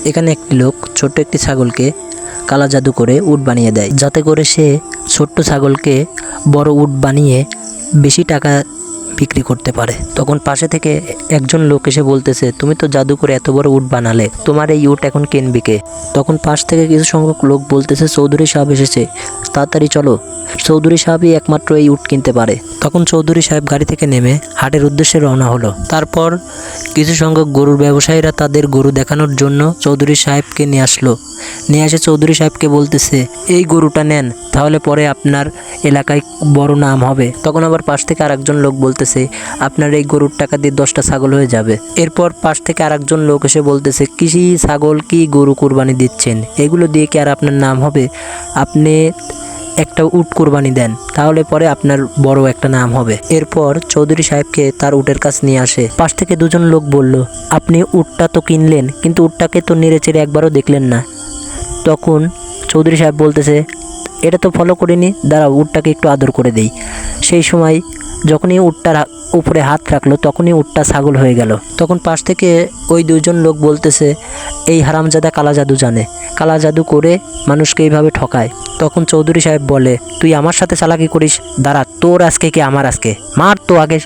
এখানে একটি লোক ছোট্ট একটি ছাগলকে কালা জাদু করে উট বানিয়ে দেয়, যাতে করে সে ছোট্ট ছাগলকে বড় উট বানিয়ে বেশি টাকা বিক্রি করতে পারে। তখন পাশে থেকে একজন লোক এসে বলতেছে, তুমি তো জাদু করে এত বড় উট বানালে, তোমার এই উট এখন কিনবে কে? তখন পাশ থেকে কিছু সংখ্যক লোক বলতেছে, চৌধুরী সাহেব এসেছে, তাড়াতাড়ি চলো, চৌধুরী সাহেবই একমাত্র এই উট কিনতে পারে। তখন চৌধুরী সাহেব গাড়ি থেকে নেমে হাটের উদ্দেশ্যে রওনা হলো। তারপর কিছু সংখ্যক গরুর ব্যবসায়ীরা তাদের গরু দেখানোর জন্য চৌধুরী সাহেবকে নিয়ে আসলো। নিয়ে এসে চৌধুরী সাহেবকে বলতেছে, এই গরুটা নেন, তাহলে পরে আপনার এলাকায় বড় নাম হবে। তখন আবার পাশ থেকে আরেকজন লোক বলতেছে, আপনার এই গরুর টাকা দিয়ে 10টা ছাগল হয়ে যাবে। এরপর পাশ থেকে আরেকজন লোক এসে বলতেছে, কৃষি ছাগল কি গরু কুরবানি দিচ্ছেন, এগুলো দিয়ে কি আর আপনার নাম হবে? আপনি একটা উট কুরবানি দেন, তাহলে পরে আপনার বড় একটা নাম হবে। এরপর চৌধুরী সাহেবকে তার উটের কাছ নিয়ে আসে। পাশ থেকে দুজন লোক বলল, আপনি উটটা তো কিনলেন, কিন্তু উটটাকে তো নেড়েচেড়ে একবারও দেখলেন না। তখন চৌধুরী সাহেব বলতেছে, এটা তো ফলো করিনি, দাঁড়াও উটটাকে একটু আদর করে দেই। সেই সময় যখনই উটটার উপরে হাত রাখলো, তখনই উটটা ছাগল হয়ে গেল। তখন পাশ থেকে ওই দুজন লোক বলতেছে, এই হারামজাদা কালা জাদু জানে, কালা জাদু করে মানুষকে এইভাবে ঠকায়। তখন চৌধুরী সাহেব বলে, তুই আমার সাথে চালাকি করিস, দাঁড়া তোর আজকে কি আমার আজকে, মার তো আগে।